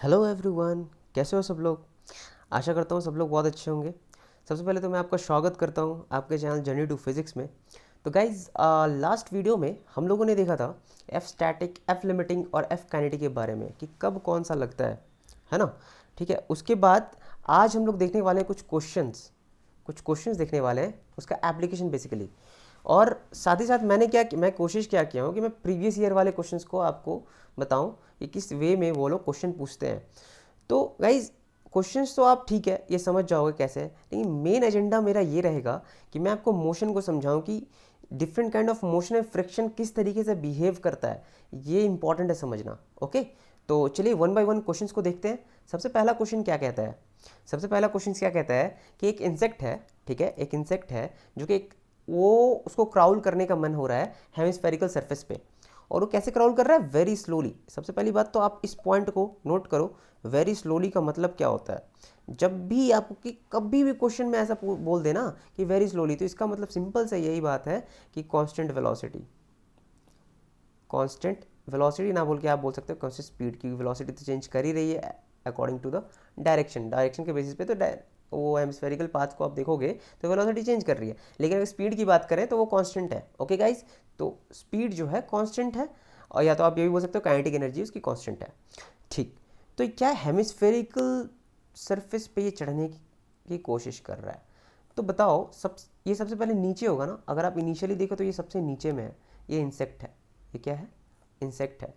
Hello everyone, कैसे हो सब लोग। आशा करता हूँ सब लोग बहुत अच्छे होंगे। सबसे पहले तो मैं आपका स्वागत करता हूँ आपके चैनल जर्नी टू फिजिक्स में। तो गाइज, लास्ट वीडियो में हम लोगों ने देखा था एफ स्टैटिक, एफ लिमिटिंग और एफ काइनेटिक के बारे में कि कब कौन सा लगता है ना। ठीक है, उसके बाद आज हम लोग देखने वाले हैं कुछ क्वेश्चंस देखने वाले हैं, उसका एप्लीकेशन बेसिकली। और साथ ही साथ मैं कोशिश क्या किया हूँ कि मैं प्रीवियस ईयर वाले क्वेश्चंस को आपको बताऊं कि किस वे में वो लोग क्वेश्चन पूछते हैं। तो गाइज, क्वेश्चंस तो आप ठीक है ये समझ जाओगे कैसे है, लेकिन मेन एजेंडा मेरा ये रहेगा कि मैं आपको मोशन को समझाऊं कि डिफरेंट काइंड ऑफ मोशन में फ्रिक्शन किस तरीके से बिहेव करता है। ये इंपॉर्टेंट है समझना। ओके, तो चलिए वन बाय वन क्वेश्चंस को देखते हैं। सबसे पहला क्वेश्चन क्या कहता है? सबसे पहला क्वेश्चन क्या कहता है कि एक इंसेक्ट है, ठीक है, एक इंसेक्ट है जो कि एक वो उसको क्राउल करने का मन हो रहा है हेमिस्फेरिकल सरफेस पे। और वो कैसे क्राउल कर रहा है? Very slowly. सबसे पहली बात तो आप इस पॉइंट को नोट करो, वेरी स्लोली का मतलब क्या होता है। जब भी आपको कि कभी भी क्वेश्चन में ऐसा बोल देना कि वेरी स्लोली, तो इसका मतलब सिंपल से यही बात है कि कांस्टेंट वेलोसिटी। कांस्टेंट वेलोसिटी ना बोल के आप बोल सकते हो कांस्टेंट स्पीड, क्योंकि वेलोसिटी तो चेंज कर ही रही है अकॉर्डिंग टू द डायरेक्शन के बेसिस पे। तो वो हेमिस्फेरिकल पाथ को आप देखोगे तो वेलोसिटी चेंज कर रही है, लेकिन अगर स्पीड की बात करें तो वो कांस्टेंट है। ओके गाइस, तो स्पीड जो है कांस्टेंट है, और या तो आप ये भी बोल सकते हो काइनेटिक एनर्जी उसकी कांस्टेंट है। ठीक, तो क्या हेमिस्फेरिकल सरफेस पे ये चढ़ने की कोशिश कर रहा है? तो बताओ, ये सबसे पहले नीचे होगा ना। अगर आप इनिशियली देखो तो ये सबसे नीचे में है, ये इंसेक्ट है। ये क्या है? इंसेक्ट है।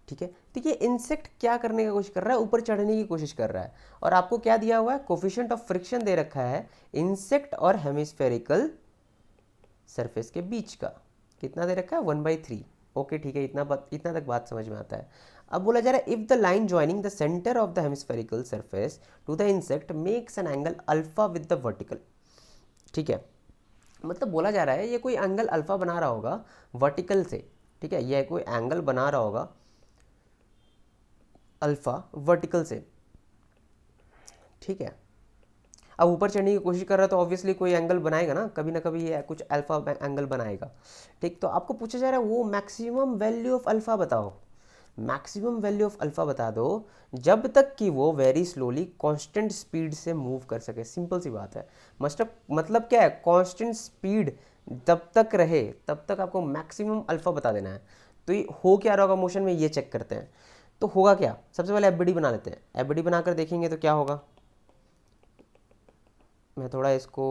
ठीक है, तो ये इंसेक्ट क्या करने की कोशिश कर रहा है? ऊपर चढ़ने की कोशिश कर रहा है। और आपको क्या दिया हुआ है? कोफिशिएंट ऑफ फ्रिक्शन दे रखा है इंसेक्ट और हेमिस्फेरिकल सरफेस के बीच का। कितना दे रखा है? 1/3। ओके ठीक है, इतना तक बात समझ में आता है। अब बोला जा रहा है if the line joining the centre of the hemispherical surface to the insect makes an angle alpha with the vertical. ठीक है, मतलब बोला जा रहा है ये कोई एंगल अल्फा बना रहा होगा वर्टिकल से। ठीक है, ये कोई एंगल बना रहा होगा अल्फा वर्टिकल से। ठीक है, अब ऊपर चढ़ने की कोशिश कर रहा है तो ऑब्वियसली कोई एंगल बनाएगा ना कभी ये कुछ अल्फा एंगल बनाएगा। ठीक, तो आपको पूछा जा रहा है वो मैक्सिमम वैल्यू ऑफ अल्फा बताओ। मैक्सिमम वैल्यू ऑफ अल्फा बता दो जब तक कि वो वेरी स्लोली कांस्टेंट स्पीड से मूव कर सके। सिंपल सी बात है। मतलब क्या है? कांस्टेंट स्पीड तब तक रहे तब तक आपको मैक्सिमम अल्फा बता देना है। तो ये हो क्या रहा होगा मोशन में, ये चेक करते हैं। तो होगा क्या? सबसे पहले एफबीडी बना लेते हैं। एफबीडी बनाकर देखेंगे तो क्या होगा। मैं थोड़ा इसको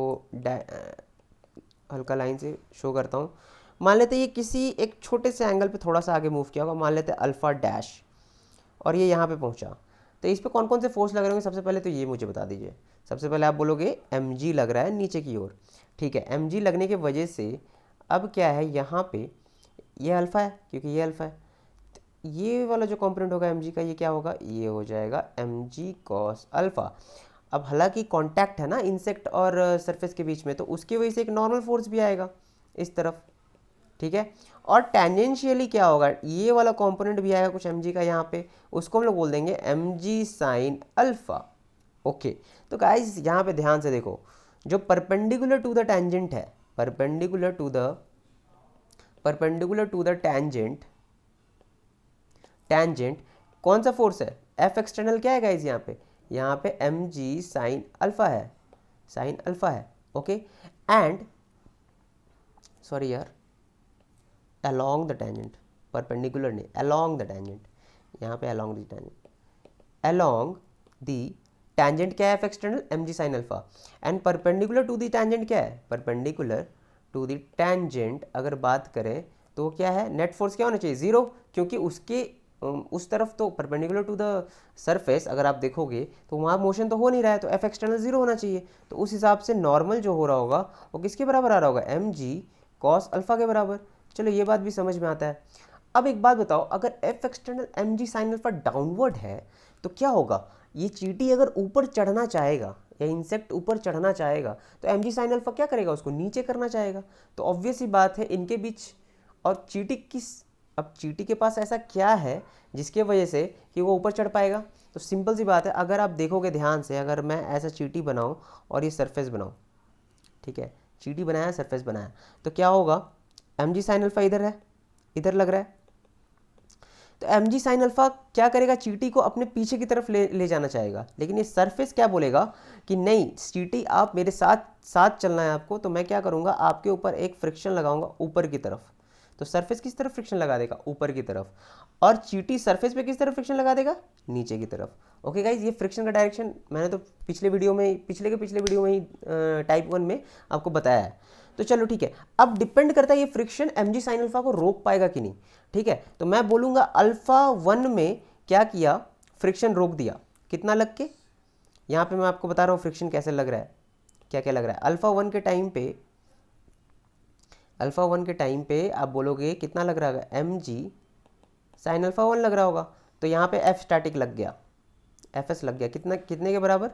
हल्का लाइन से शो करता हूँ। मान लेते हैं ये किसी एक छोटे से एंगल पे थोड़ा सा आगे मूव किया होगा, मान लेते हैं अल्फ़ा डैश, और ये यहाँ पे पहुँचा। तो इस पे कौन कौन से फोर्स लग रहे होंगे? सबसे पहले तो ये मुझे बता दीजिए। सबसे पहले आप बोलोगे mg लग रहा है नीचे की ओर। ठीक है, mg लगने की वजह से अब क्या है यहाँ पे, ये अल्फ़ा है क्योंकि ये अल्फ़ा है। ये वाला जो कंपोनेंट होगा mg का, ये क्या होगा? ये हो जाएगा mg कॉस अल्फ़ा। अब हालांकि कांटेक्ट है ना इंसेक्ट और सरफेस के बीच में, तो उसकी वजह से एक नॉर्मल फोर्स भी आएगा इस तरफ। ठीक है, और टेंजेंशियली क्या होगा? ये वाला कंपोनेंट भी आएगा कुछ mg का यहाँ पे, उसको हम लोग बोल देंगे mg साइन अल्फा। ओके, तो गाइस यहाँ पे ध्यान से देखो, जो परपेंडिकुलर टू द टेंजेंट है, परपेंडिकुलर टू द टेंजेंट कौन सा फोर्स है? एफ एक्सटर्नल क्या है गाइज यहाँ पे एम जी साइन अल्फा है, साइन अल्फा है। ओके, एंड सॉरी यार, अलोंग द टेंजेंट, परपेंडिकुलर नहीं, अलोंग द टेंजेंट, यहाँ पे along the tangent, along the tangent क्या है? F external m g sine alpha. And perpendicular to the tangent क्या है? परपेंडिकुलर टू द टेंजेंट अगर बात करें तो क्या है? नेट फोर्स क्या होना चाहिए? जीरो, क्योंकि उसके उस तरफ तो परपेंडिकुलर टू द सरफेस अगर आप देखोगे तो वहाँ मोशन तो हो नहीं रहा है, तो एफ एक्सटर्नल जीरो होना चाहिए। तो उस हिसाब से नॉर्मल जो हो रहा होगा वो किसके बराबर आ रहा होगा? एम जी कॉस अल्फा के बराबर। चलो ये बात भी समझ में आता है। अब एक बात बताओ, अगर F external m g sine alpha downward है तो क्या होगा? ये चीटी अगर ऊपर चढ़ना चाहेगा या इंसेक्ट ऊपर चढ़ना चाहेगा तो एम जी साइन अल्फा क्या करेगा? उसको नीचे करना चाहेगा। तो ऑब्वियस ही बात है इनके बीच, और चीटी किस, अब चीटी के पास ऐसा क्या है जिसके वजह से कि वो ऊपर चढ़ पाएगा? तो सिंपल सी बात है, अगर आप देखोगे ध्यान से, अगर मैं ऐसा चीटी बनाऊं और ये सरफेस बनाऊं, ठीक है, चीटी बनाया सरफेस बनाया, तो क्या होगा? एम जी साइन अल्फा इधर है, इधर लग रहा है। तो एम जी साइन अल्फा क्या करेगा, चीटी को अपने पीछे की तरफ ले जाना चाहेगा, लेकिन ये सरफेस क्या बोलेगा कि नहीं चीटी आप मेरे साथ साथ चलना है आपको, तो मैं क्या करूँगा आपके ऊपर एक फ्रिक्शन लगाऊंगा ऊपर की तरफ। तो सरफेस किस तरफ फ्रिक्शन लगा देगा, ऊपर की तरफ, और चीटी सरफेस पे किस तरफ फ्रिक्शन लगा देगा, नीचे की तरफ। ओके गाइज, ये फ्रिक्शन का डायरेक्शन मैंने तो पिछले वीडियो में पिछले वीडियो में ही टाइप 1 में आपको बताया है। तो चलो ठीक है, अब डिपेंड करता है ये friction m g sine alpha को रोक पाएगा कि नहीं। ठीक है, तो मैं बोलूँगा अल्फा 1 में क्या किया, फ्रिक्शन रोक दिया, कितना लग के, यहाँ पे मैं आपको बता रहा हूँ फ्रिक्शन कैसे लग रहा है, क्या क्या लग रहा है। अल्फा 1 के टाइम पे आप बोलोगे कितना लग रहा है, एम जी साइन अल्फा 1 लग रहा होगा, तो यहाँ पे एफ स्टैटिक लग गया, एफ एस लग गया, कितने के बराबर,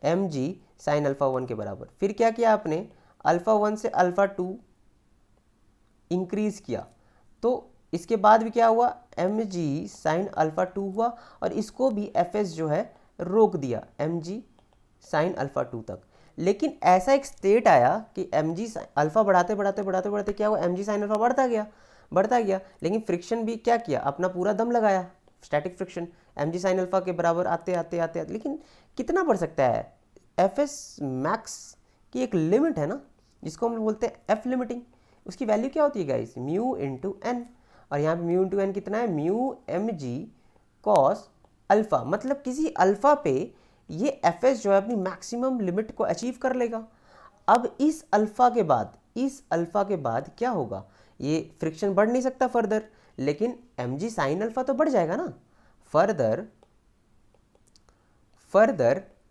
एम जी साइन अल्फा 1 के बराबर। फिर क्या किया आपने, अल्फा 1 से अल्फा 2 इंक्रीज किया, तो इसके बाद भी क्या हुआ, एम जी साइन अल्फा 2 हुआ, और इसको भी एफ एस जो है रोक दिया एम जी साइन अल्फा 2 तक। लेकिन ऐसा एक स्टेट आया कि एम जी अल्फा बढ़ाते बढ़ाते क्या हुआ, एम जी साइन अल्फा बढ़ता गया, लेकिन फ्रिक्शन भी क्या किया, अपना पूरा दम लगाया, static friction m g sine alpha के बराबर आते, लेकिन कितना बढ़ सकता है, एफ एस मैक्स की एक लिमिट है ना, जिसको हम बोलते हैं एफ लिमिटिंग। उसकी वैल्यू क्या होती है गाइस, म्यू इंटू एन, और यहाँ पे म्यू इंटू एन कितना है, mu m g cos alpha, मतलब किसी अल्फा पे ये एफ एस जो है अपनी मैक्सिमम लिमिट को अचीव कर लेगा। अब इस अल्फा के बाद क्या होगा, ये फ्रिक्शन बढ़ नहीं सकता फर्दर, लेकिन एम जी साइन अल्फा तो बढ़ जाएगा ना, further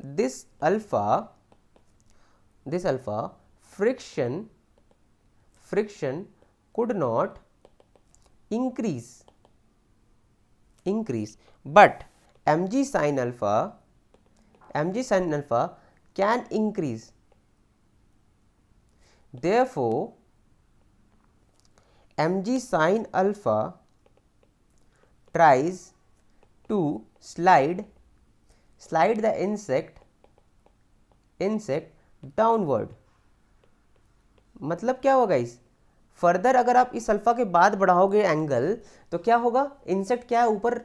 this alpha friction could not increase, but mg sin alpha can increase. Therefore mg sin alpha tries to slide the insect downward. मतलब क्या होगा इस फर्दर, अगर आप इस अल्फा के बाद बढ़ाओगे एंगल, तो क्या होगा, इंसेक्ट क्या है ऊपर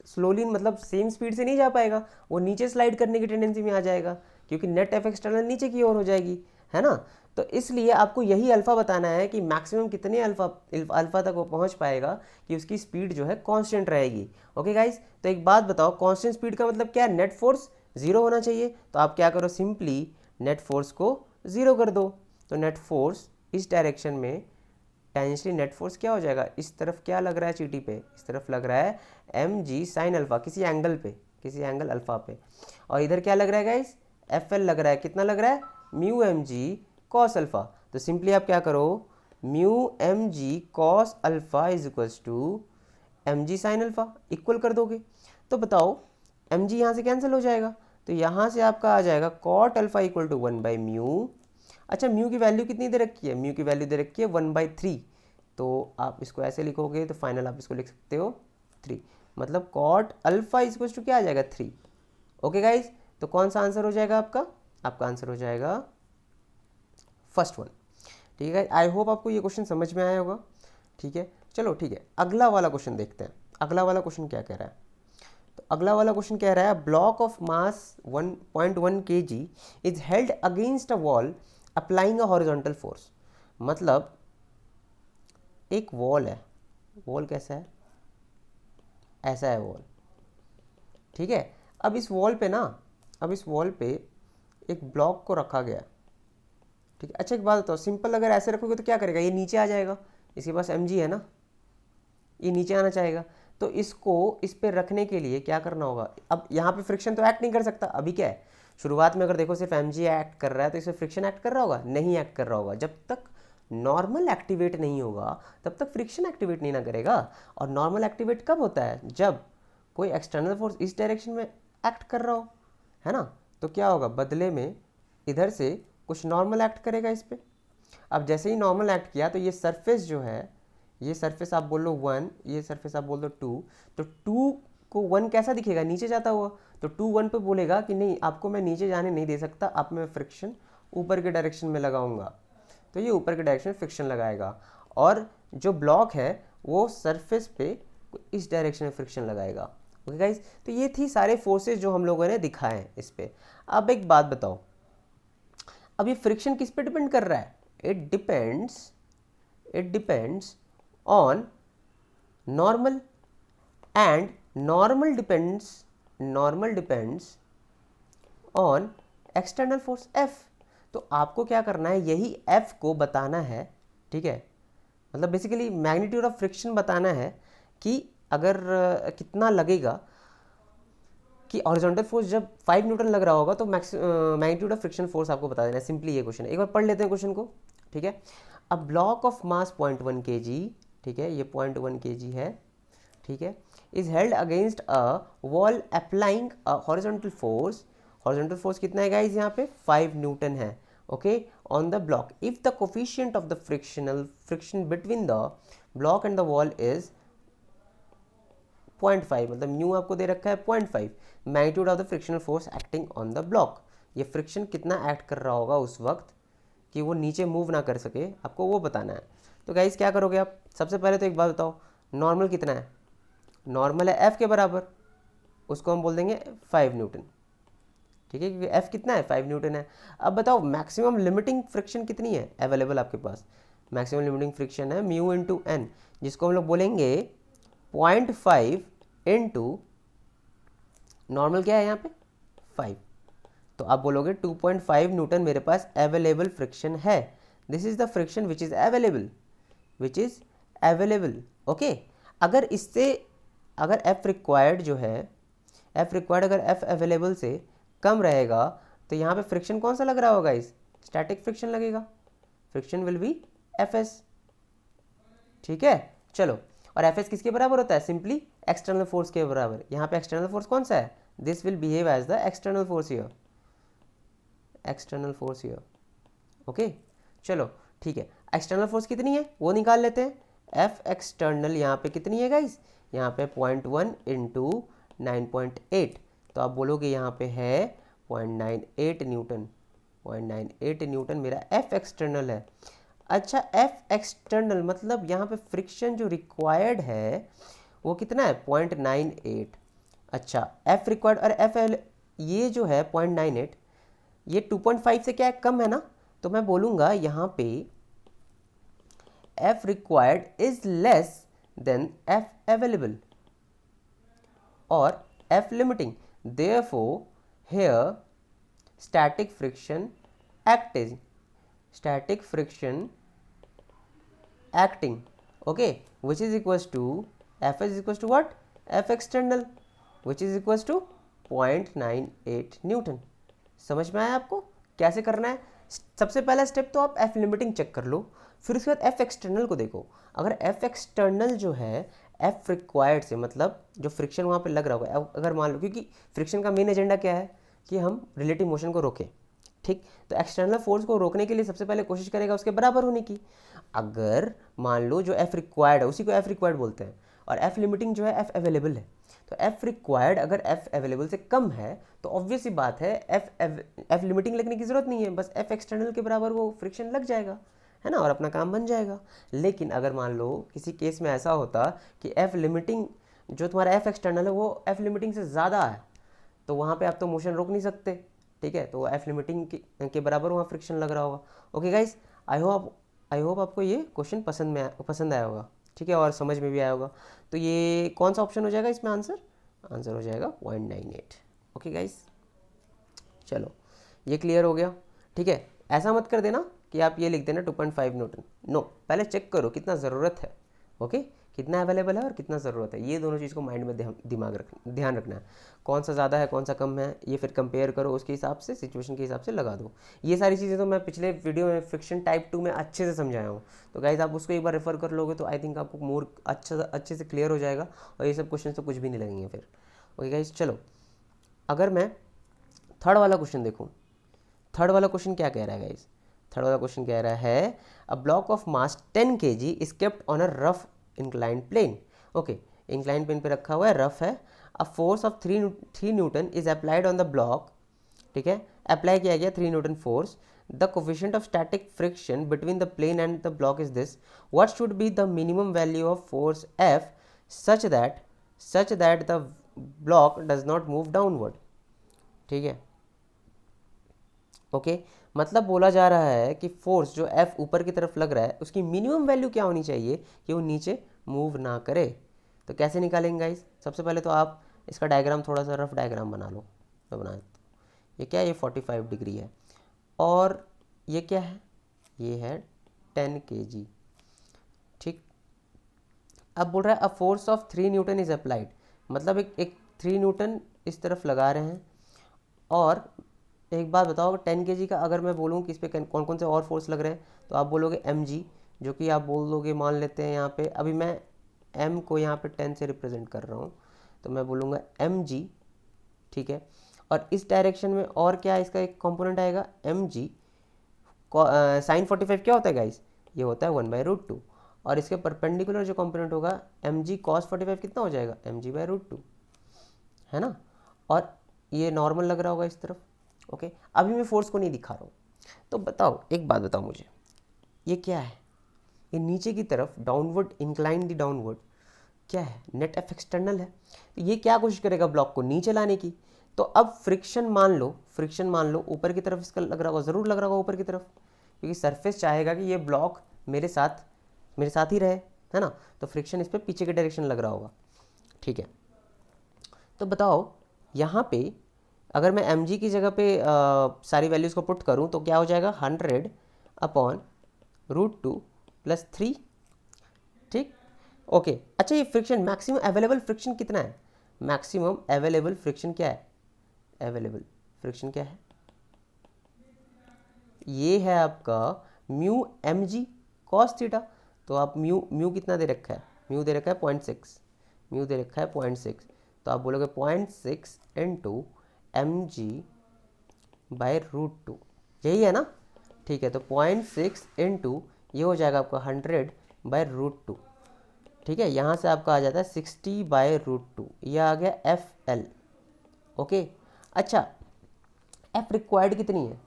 स्लोली, मतलब सेम स्पीड से नहीं जा पाएगा, वो नीचे स्लाइड करने की टेंडेंसी में आ जाएगा, क्योंकि नेट एफ एक्सटर्नल नीचे की ओर हो जाएगी, है ना। तो इसलिए आपको यही अल्फा बताना है कि मैक्सिमम कितने अल्फा तक वो पहुंच पाएगा कि उसकी स्पीड जो है कांस्टेंट रहेगी। ओके गाइस, तो एक बात बताओ, कांस्टेंट स्पीड का मतलब क्या है, नेट फोर्स 0 होना चाहिए। तो आप क्या करो, सिंपली नेट फोर्स को 0 कर दो, तो नेट फोर्स इस डायरेक्शन में टेंजेंशियली नेट फोर्स क्या हो जाएगा, इस तरफ क्या लग रहा है चीटी पे, इस तरफ लग रहा है एम जी साइन अल्फा, किसी एंगल अल्फा पे, और इधर क्या लग रहा है गाइस, एफ एल लग रहा है, कितना लग रहा है, mu m g cos alpha. तो सिंपली आप क्या करो, mu m g cos alpha is equals to m g sine alpha, equal कर दोगे, तो बताओ एम जी यहाँ से कैंसिल हो जाएगा, तो यहाँ से आपका आ जाएगा कॉट अल्फा इक्वल टू 1/म्यू। अच्छा, म्यू की वैल्यू कितनी दे रखी है, म्यू की वैल्यू दे रखी है 1/3, तो आप इसको ऐसे लिखोगे तो फाइनल आप इसको लिख सकते हो 3, मतलब cot alpha is equals to क्या आ जाएगा 3। ओके गाइज, तो कौन सा आंसर हो जाएगा आपका आंसर हो जाएगा फर्स्ट वन। ठीक है, आई होप आपको ये क्वेश्चन समझ में आया होगा। ठीक है, चलो ठीक है, अगला वाला क्वेश्चन देखते हैं। अगला वाला क्वेश्चन क्या कह रहा है, तो अगला वाला क्वेश्चन कह रहा है, block of mass 1.1 kg is held against a wall applying a horizontal force. मतलब एक वॉल है, वॉल कैसा है, ऐसा है वॉल। ठीक है, अब इस वॉल पे एक ब्लॉक को रखा गया। ठीक है, अच्छा एक बात बताओ, सिंपल अगर ऐसे रखोगे तो क्या करेगा, ये नीचे आ जाएगा, इसके पास mg है ना, ये नीचे आना चाहेगा, तो इसको इस पे रखने के लिए क्या करना होगा, अब यहाँ पे फ्रिक्शन तो एक्ट नहीं कर सकता, अभी क्या है, शुरुआत में अगर देखो सिर्फ mg एक्ट कर रहा है, तो इसमें फ्रिक्शन एक्ट कर रहा होगा, नहीं एक्ट कर रहा होगा। जब तक नॉर्मल एक्टिवेट नहीं होगा तब तक फ्रिक्शन एक्टिवेट नहीं ना करेगा। और नॉर्मल एक्टिवेट कब होता है, जब कोई एक्सटर्नल फोर्स इस डायरेक्शन में एक्ट कर रहा हो, है ना। तो क्या होगा, बदले में इधर से कुछ नॉर्मल एक्ट करेगा इस पर। अब जैसे ही नॉर्मल एक्ट किया, तो ये सरफेस जो है, ये सरफेस आप बोल लो 1, ये सरफेस आप बोल दो 2, तो 2 को 1 कैसा दिखेगा, नीचे जाता हुआ, तो 2 1 पे बोलेगा कि नहीं, आपको मैं नीचे जाने नहीं दे सकता, आप मैं फ्रिक्शन ऊपर के डायरेक्शन में लगाऊंगा, तो ये ऊपर के डायरेक्शन में फ्रिक्शन लगाएगा। और जो ब्लॉक है वो सरफेस पे कोई इस डायरेक्शन में फ्रिक्शन लगाएगा। ओके गाइज, तो ये थी सारे फोर्सेस जो हम लोगों ने दिखाए हैं इस पे। अब एक बात बताओ, अब ये फ्रिक्शन किस पे डिपेंड कर रहा है? It depends on normal, and normal depends on external force F। तो आपको क्या करना है, यही F को बताना है, ठीक है, मतलब बेसिकली मैग्नीट्यूड ऑफ फ्रिक्शन बताना है कि अगर कितना लगेगा, कि हॉरिजॉन्टल फोर्स जब 5 न्यूटन लग रहा होगा तो मैग्नीट्यूड ऑफ फ्रिक्शन फोर्स आपको बता देना है। सिंपली ये क्वेश्चन है, एक बार पढ़ लेते हैं क्वेश्चन को, ठीक है। A block of mass 0.1 kg, ठीक है, ये 0.1 kg है, ठीक है, is held against a wall applying a horizontal force. Horizontal force कितना है गाइज यहाँ पे? 5 न्यूटन है, okay, on the block. If the coefficient of the friction between the block and the wall is 0.5, मतलब new आपको दे रखा है 0.5, magnitude of the frictional force acting on the block. ये फ्रिक्शन कितना एक्ट कर रहा होगा उस वक्त कि वो नीचे मूव ना कर सके, आपको वो बताना है। तो गाइज क्या करोगे आप? सबसे पहले तो एक बात बताओ, नॉर्मल कितना है? नॉर्मल है F के बराबर, उसको हम बोल देंगे 5 न्यूटन, ठीक है, क्योंकि F कितना है? 5 न्यूटन है। अब बताओ मैक्सिमम लिमिटिंग फ्रिक्शन कितनी है अवेलेबल आपके पास? मैक्सिमम लिमिटिंग फ्रिक्शन है म्यू इंटू एन, जिसको हम लोग बोलेंगे 0.5 इंटू नॉर्मल क्या है यहाँ पे? 5। तो आप बोलोगे 2.5 न्यूटन मेरे पास अवेलेबल फ्रिक्शन है। This is the friction which is available, okay. अगर इससे, अगर F रिक्वायर्ड जो है, F रिक्वायर्ड अगर F अवेलेबल से कम रहेगा तो यहाँ पे फ्रिक्शन कौन सा लग रहा होगा? इस स्टैटिक फ्रिक्शन लगेगा, फ्रिक्शन विल बी Fs, ठीक है। चलो, और Fs किसके बराबर होता है? सिंपली एक्सटर्नल फोर्स के बराबर। यहाँ पे एक्सटर्नल फोर्स कौन सा है? This will behave as the external force here, okay. चलो ठीक है, एक्सटर्नल फोर्स कितनी है वो निकाल लेते हैं। F एक्सटर्नल यहाँ पे कितनी है गाइज? यहाँ पे 0.1 इंटू 9.8, तो आप बोलोगे यहाँ पे है 0.98 न्यूटन, 0.98 न्यूटन मेरा F एक्सटर्नल है। अच्छा, F एक्सटर्नल मतलब यहाँ पे फ्रिक्शन जो रिक्वायर्ड है वो कितना है? 0.98। अच्छा, F रिक्वायर्ड और F ये जो है 0.98, ये 2.5 से क्या है? कम है ना। तो मैं बोलूँगा यहाँ पे F required is less than F available or F limiting. Therefore, here static friction acting, okay, which is equals to F is equals to what? F external, which is equals to 0.98 Newton. समझ में आया आपको कैसे करना है? सबसे पहला step तो आप F लिमिटिंग चेक कर लो, फिर उसके बाद F एक्सटर्नल को देखो। अगर F एक्सटर्नल जो है F रिक्वायर्ड से, मतलब जो फ्रिक्शन वहाँ पे लग रहा होगा, अगर मान लो, क्योंकि फ्रिक्शन का मेन एजेंडा क्या है कि हम रिलेटिव मोशन को रोकें, ठीक, तो एक्सटर्नल फोर्स को रोकने के लिए सबसे पहले कोशिश करेगा उसके बराबर होने की। अगर मान लो जो F रिक्वायर्ड है उसी को F रिक्वायर्ड बोलते हैं, और F लिमिटिंग जो है F अवेलेबल है, तो F रिक्वायर्ड अगर F अवेलेबल से कम है तो ऑब्वियस ही बात है F लिमिटिंग लगने की ज़रूरत नहीं है, बस F एक्सटर्नल के बराबर वो फ्रिक्शन लग जाएगा, है ना, और अपना काम बन जाएगा। लेकिन अगर मान लो किसी केस में ऐसा होता कि F लिमिटिंग जो तुम्हारा F एक्सटर्नल है वो F लिमिटिंग से ज़्यादा है, तो वहाँ पे आप तो मोशन रोक नहीं सकते, ठीक है, तो F लिमिटिंग के बराबर वहाँ फ्रिक्शन लग रहा होगा। ओके गाइस, आई होप आपको ये क्वेश्चन पसंद आया होगा, ठीक है, और समझ में भी आया होगा। तो ये कौन सा ऑप्शन हो जाएगा इसमें? आंसर हो जाएगा 0.98। ओके गाइस, चलो ये क्लियर हो गया, ठीक है। ऐसा मत कर देना कि आप ये लिख देना 2.5 न्यूटन, नो, पहले चेक करो कितना ज़रूरत है, ओके, कितना अवेलेबल है और कितना ज़रूरत है, ये दोनों चीज़ को माइंड में ध्यान रखना है। कौन सा ज़्यादा है कौन सा कम है, ये फिर कंपेयर करो, उसके हिसाब से सिचुएशन के हिसाब से लगा दो। ये सारी चीज़ें तो मैं पिछले वीडियो में फ्रिक्शन टाइप 2 में अच्छे से समझाया हूँ, तो गाइज आप उसको एक बार रेफर कर लोगे तो आई थिंक आपको मोर अच्छे से क्लियर हो जाएगा, और ये सब क्वेश्चन तो कुछ भी नहीं लगेंगे फिर। ओके गाइज, चलो अगर मैं थर्ड वाला क्वेश्चन देखूँ, थर्ड वाला क्वेश्चन क्या कह रहा है गाइज? थर्ड वाला क्वेश्चन कह रहा है a block of mass 10 kg is kept on a rough inclined plane. Okay, inclined plane पे रखा हुआ है, रफ है। A force of 3 newton is applied on the block, ठीक है, अप्लाई किया गया 3 newton force. The coefficient of static friction between the plane and the block is this. What should be the minimum value of force F such that the block does not move downward. ठीक है, okay मतलब बोला जा रहा है कि force जो F ऊपर की तरफ लग रहा है उसकी मिनिमम वैल्यू क्या होनी चाहिए कि वो नीचे मूव ना करे। तो कैसे निकालेंगे गाइस? सबसे पहले तो आप इसका डायग्राम, थोड़ा सा रफ डायग्राम बना लो। मैं बना देता हूँ। ये क्या है? ये 45 डिग्री है और ये क्या है? ये है 10 kg। ठीक, अब बोल रहा है a force of 3 newton is applied, मतलब एक 3 न्यूटन इस तरफ लगा रहे हैं। और एक बात बताओ, 10 kg का अगर मैं बोलूँ कि इस पर कौन कौन से और फोर्स लग रहे हैं, तो आप बोलोगे mg, जो कि आप बोल दोगे, मान लेते हैं यहाँ पे, अभी मैं m को यहाँ पे 10 से रिप्रेजेंट कर रहा हूँ, तो मैं बोलूँगा mg। ठीक है, और इस डायरेक्शन में और क्या इसका एक कंपोनेंट आएगा mg। साइन 45 क्या होता है गाइस? ये होता है 1/√2। और इसके परपेंडिकुलर जो कंपोनेंट होगा mg cos 45 कितना हो जाएगा? mg/√2, है ना। और ये नॉर्मल लग रहा होगा इस तरफ। ओके, अभी मैं फोर्स को नहीं दिखा रहा हूँ। तो बताओ, एक बात बताओ मुझे, ये क्या है? ये नीचे की तरफ डाउनवर्ड, इंक्लाइन दी डाउनवर्ड, क्या है? नेट एफ एक्सटर्नल है। तो ये क्या कोशिश करेगा? ब्लॉक को नीचे लाने की। तो अब फ्रिक्शन मान लो ऊपर की तरफ इसका लग रहा होगा, ज़रूर लग रहा होगा ऊपर की तरफ, क्योंकि सरफेस चाहेगा कि ये ब्लॉक मेरे साथ ही रहे, है ना। तो फ्रिक्शन इस पर पीछे के डायरेक्शन लग रहा होगा। ठीक है, तो बताओ यहाँ पे अगर मैं mg की जगह पे सारी वैल्यूज़ को पुट करूँ तो क्या हो जाएगा? 100/√2 + 3। ठीक, ओके। अच्छा, ये फ्रिक्शन, मैक्सिमम अवेलेबल फ्रिक्शन कितना है? मैक्सिमम अवेलेबल फ्रिक्शन क्या है? अवेलेबल फ्रिक्शन क्या है? ये है आपका म्यू mg cos थीटा। तो आप म्यू कितना दे रखा है? म्यू दे रखा है 0.6, म्यू दे रखा है 0.6। तो आप बोलोगे 0.6 इंटू mg/√2, यही है ना। ठीक है, तो 0.6 इंटू ये हो जाएगा आपका 100/√2। ठीक है, यहाँ से आपका आ जाता है 60/√2, ये आ गया FL। ओके, अच्छा, F रिक्वायर्ड कितनी है?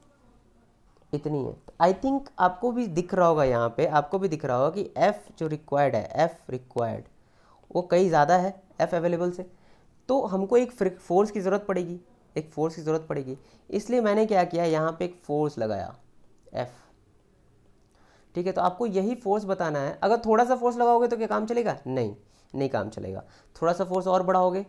इतनी है। तो आई थिंक आपको भी दिख रहा होगा, यहाँ पे आपको भी दिख रहा होगा कि F जो रिक्वायर्ड है, F रिक्वायर्ड वो कहीं ज़्यादा है F अवेलेबल से। तो हमको एक फोर्स की ज़रूरत पड़ेगी, एक फोर्स की ज़रूरत पड़ेगी। इसलिए मैंने क्या किया, यहाँ पे एक फोर्स लगाया F। ठीक है, तो आपको यही फोर्स बताना है। अगर थोड़ा सा फोर्स लगाओगे तो क्या काम चलेगा? नहीं काम चलेगा। थोड़ा सा फोर्स और बढ़ाओगे,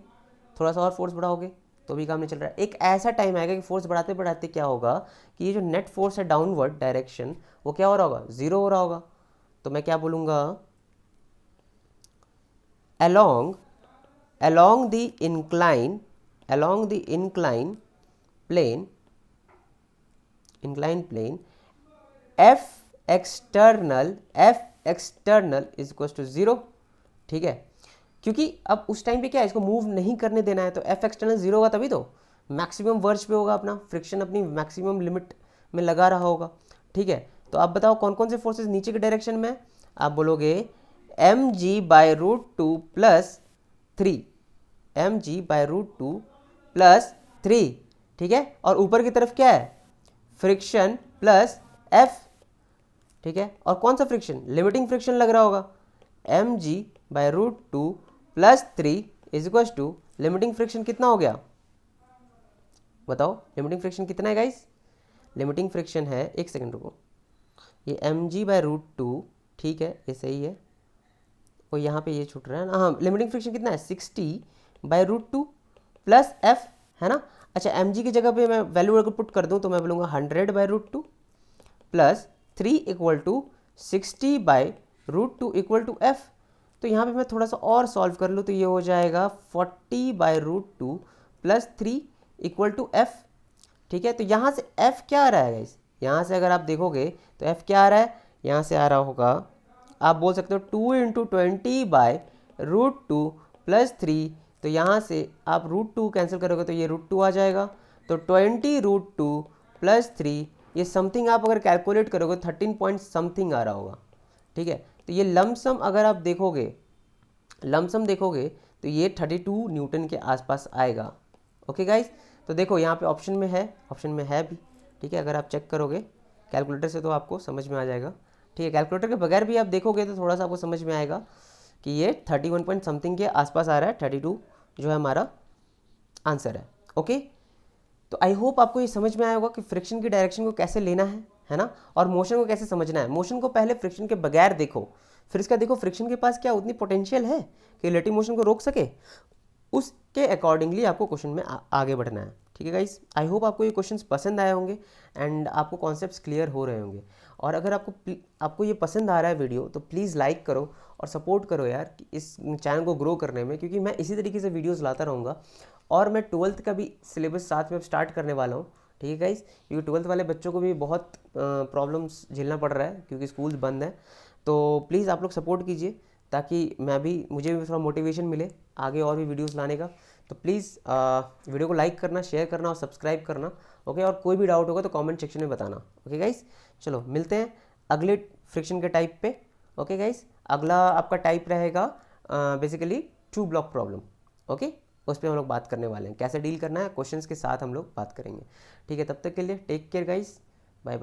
थोड़ा सा और फोर्स बढ़ाओगे तो भी काम नहीं चल रहा है। एक ऐसा टाइम आएगा कि फोर्स बढ़ाते बढ़ाते क्या होगा कि ये जो नेट फोर्स है डाउनवर्ड डायरेक्शन, वो क्या हो रहा होगा? 0 हो रहा होगा। तो मैं क्या बोलूँगा? along the incline plane f external is equals to 0। ठीक है, क्योंकि अब उस टाइम पे क्या है, इसको मूव नहीं करने देना है, तो f एक्सटर्नल 0 होगा तभी तो मैक्सिमम वर्च पे होगा, अपना फ्रिक्शन अपनी मैक्सिमम लिमिट में लगा रहा होगा। ठीक है, तो आप बताओ कौन कौन से फोर्सेस नीचे के डायरेक्शन में? आप बोलोगे mg/√2 + 3, mg/√2 + 3। ठीक है, और ऊपर की तरफ क्या है? Friction plus F। ठीक है, और कौन सा फ्रिक्शन? लिमिटिंग फ्रिक्शन लग रहा होगा। mg/√2 + 3 is equal to, limiting friction कितना हो गया? बताओ लिमिटिंग फ्रिक्शन कितना है गाइस? लिमिटिंग फ्रिक्शन है, एक सेकंड रुको, ये mg/√2, ठीक है ये सही है, और यहाँ पे ये छूट रहा है ना। हाँ, लिमिटिंग फ्रिक्शन कितना है? 60/√2 + F, है ना। अच्छा, mg की जगह पे मैं वैल्यू अगर पुट कर दूँ तो मैं बोलूँगा 100/√2 + 3 = 60/√2 = F। तो यहाँ पे मैं थोड़ा सा और सॉल्व कर लूँ तो ये हो जाएगा 40/√2 + 3 = F। ठीक है, तो यहाँ से F क्या आ रहा है गाइस? यहाँ से अगर आप देखोगे तो F क्या आ रहा है? यहाँ से आ रहा होगा, आप बोल सकते हो 2 × 20/√2 + 3। तो यहाँ से आप √2 कैंसिल करोगे तो ये √2 आ जाएगा। तो 20√2 + 3, ये समथिंग आप अगर कैलकुलेट करोगे 13 पॉइंट समथिंग आ रहा होगा। ठीक है, तो ये लमसम अगर आप देखोगे, तो ये 32 न्यूटन के आसपास आएगा। ओके गाइस, तो देखो यहाँ पे ऑप्शन में है भी। ठीक है, अगर आप चेक करोगे कैलकुलेटर से तो आपको समझ में आ जाएगा। ठीक है, कैलकुलेटर के बगैर भी आप देखोगे तो थोड़ा सा आपको समझ में आएगा कि ये 31 पॉइंट समथिंग के आसपास आ रहा है, 32 जो है हमारा आंसर है। ओके, तो आई होप आपको ये समझ में आया होगा कि फ्रिक्शन की डायरेक्शन को कैसे लेना है ना, और मोशन को कैसे समझना है। मोशन को पहले फ्रिक्शन के बगैर देखो, फिर इसका देखो फ्रिक्शन के पास क्या उतनी पोटेंशियल है कि रिलेटिव मोशन को रोक सके, उसके अकॉर्डिंगली आपको क्वेश्चन में आगे बढ़ना है। ठीक है गाइस, आई होप आपको ये क्वेश्चंस पसंद आए होंगे एंड आपको कॉन्सेप्ट्स क्लियर हो रहे होंगे। और अगर आपको ये पसंद आ रहा है वीडियो तो प्लीज़ लाइक करो और सपोर्ट करो यार इस चैनल को ग्रो करने में, क्योंकि मैं इसी तरीके से वीडियोस लाता रहूँगा। और मैं 12th का भी सिलेबस साथ में स्टार्ट करने वाला हूँ। ठीक है गाइस, क्योंकि 12th वाले बच्चों को भी बहुत प्रॉब्लम्स झेलना पड़ रहा है क्योंकि स्कूल्स बंद हैं। तो प्लीज़ आप लोग सपोर्ट कीजिए ताकि मुझे भी थोड़ा मोटिवेशन मिले आगे और भी वीडियोस लाने का। तो प्लीज़ वीडियो को लाइक करना, शेयर करना और सब्सक्राइब करना। ओके, और कोई भी डाउट होगा तो कमेंट सेक्शन में बताना। ओके गाइस, चलो मिलते हैं अगले फ्रिक्शन के टाइप पे। ओके गाइस, अगला आपका टाइप रहेगा बेसिकली 2 ब्लॉक प्रॉब्लम। ओके, उस पर हम लोग बात करने वाले हैं, कैसे डील करना है क्वेश्चंस के साथ हम लोग बात करेंगे। ठीक है, तब तक के लिए take care guys, bye bye.